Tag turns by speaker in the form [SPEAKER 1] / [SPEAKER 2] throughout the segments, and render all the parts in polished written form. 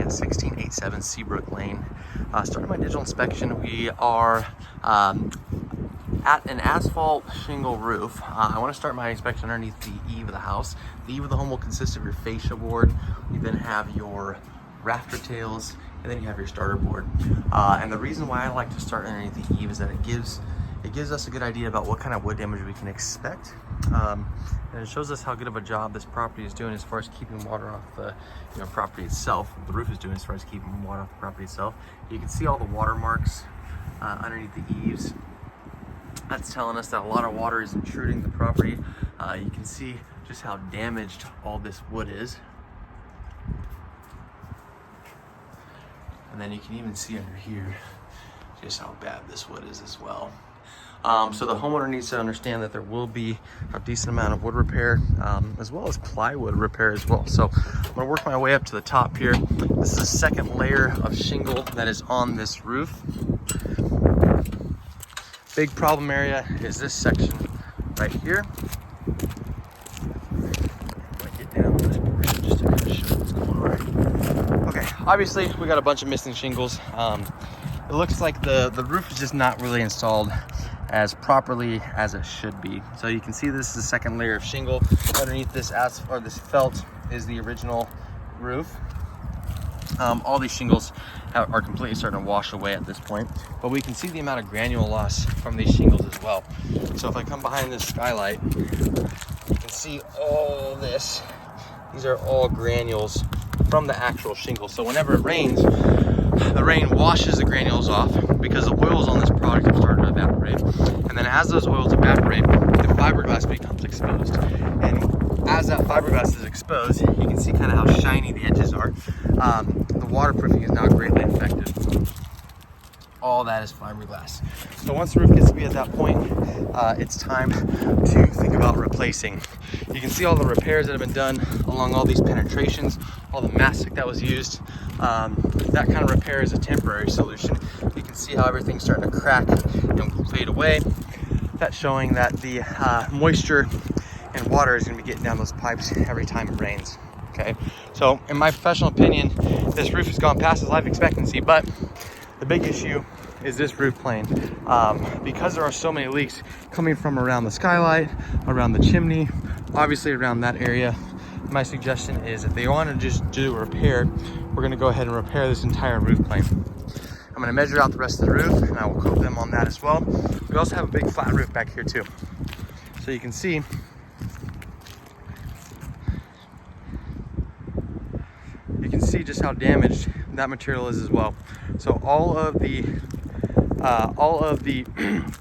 [SPEAKER 1] at 1687 Seabrook Lane. Starting my digital inspection, we are at an asphalt shingle roof. I want to start my inspection underneath the eave of the house. The eave of the home will consist of your fascia board. You then have your rafter tails, and then you have your starter board. And the reason why I like to start underneath the eave is that it gives us a good idea about what kind of wood damage we can expect. And it shows us how good of a job this property is doing as far as keeping water off the property itself. The roof is doing as far as keeping water off the property itself. You can see all the water marks underneath the eaves. That's telling us that a lot of water is intruding the property. You can see just how damaged all this wood is. And then you can even see under here just how bad this wood is as well. So the homeowner needs to understand that there will be a decent amount of wood repair, as well as plywood repair as well. So I'm gonna work my way up to the top here. This is a second layer of shingle that is on this roof. Big problem area is this section right here. I'm gonna get down on this portion just to kind of show what's going on. Okay, obviously we got a bunch of missing shingles. It looks like the roof is just not really installed as properly as it should be. So you can see this is the second layer of shingle. Underneath this this felt is the original roof. All these shingles are completely starting to wash away at this point, but we can see the amount of granule loss from these shingles as well. So if I come behind this skylight, you can see all this. These are all granules from the actual shingle. So whenever it rains, the rain washes the granules off because the oils on this product have started to evaporate. And then as those oils evaporate, the fiberglass becomes exposed. And as that fiberglass is exposed, you can see kind of how shiny the edges are. The waterproofing is now greatly affected. All that is fiberglass. So once the roof gets to be at that point, it's time to think about replacing. You can see all the repairs that have been done along all these penetrations, all the mastic that was used. That kind of repair is a temporary solution. You can see how everything's starting to crack and fade away. That's showing that the moisture and water is going to be getting down those pipes every time it rains. Okay, so in my professional opinion, this roof has gone past its life expectancy, but the big issue is this roof plane. Because there are so many leaks coming from around the skylight, around the chimney, obviously around that area, my suggestion is if they want to just do a repair, we're going to go ahead and repair this entire roof plane. I'm going to measure out the rest of the roof, and I will quote them on that as well. We also have a big flat roof back here too. So you can see just how damaged that material is as well. So all of the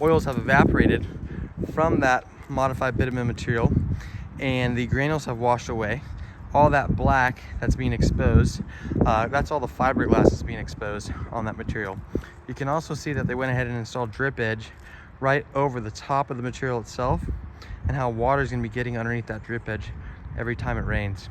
[SPEAKER 1] oils have evaporated from that modified bitumen material, and the granules have washed away. All that black that's being exposed, that's all the fiberglass that's being exposed on that material. You can also see that they went ahead and installed drip edge right over the top of the material itself, and how water is going to be getting underneath that drip edge every time it rains.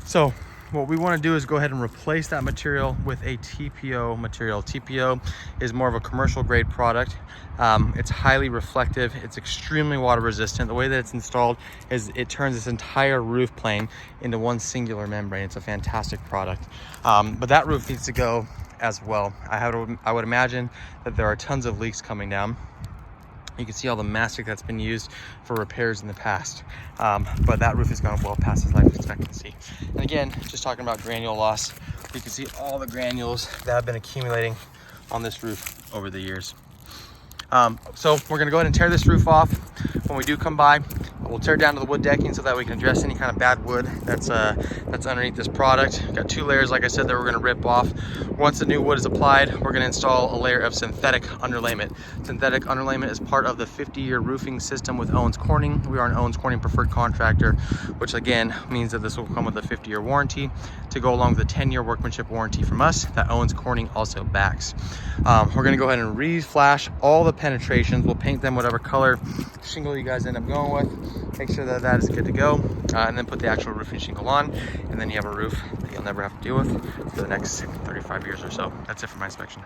[SPEAKER 1] So what we want to do is go ahead and replace that material with a TPO material. TPO is more of a commercial grade product. It's highly reflective. It's extremely water resistant. The way that it's installed is it turns this entire roof plane into one singular membrane. It's a fantastic product. But that roof needs to go as well. I would imagine that there are tons of leaks coming down. You can see all the mastic that's been used for repairs in the past. But that roof has gone well past its life expectancy. And again, just talking about granule loss, you can see all the granules that have been accumulating on this roof over the years. So we're gonna go ahead and tear this roof off. When we do come by, we'll tear down to the wood decking so that we can address any kind of bad wood that's underneath this product. We've got two layers, like I said, that we're gonna rip off. Once the new wood is applied, we're gonna install a layer of synthetic underlayment. Synthetic underlayment is part of the 50-year roofing system with Owens Corning. We are an Owens Corning preferred contractor, which again means that this will come with a 50-year warranty to go along with a 10-year workmanship warranty from us that Owens Corning also backs. We're gonna go ahead and re-flash all the penetrations. We'll paint them whatever color shingle you guys end up going with. Make sure that that is good to go, and then put the actual roofing shingle on, and then you have a roof that you'll never have to deal with for the next 35 years or so. That's it for my inspection.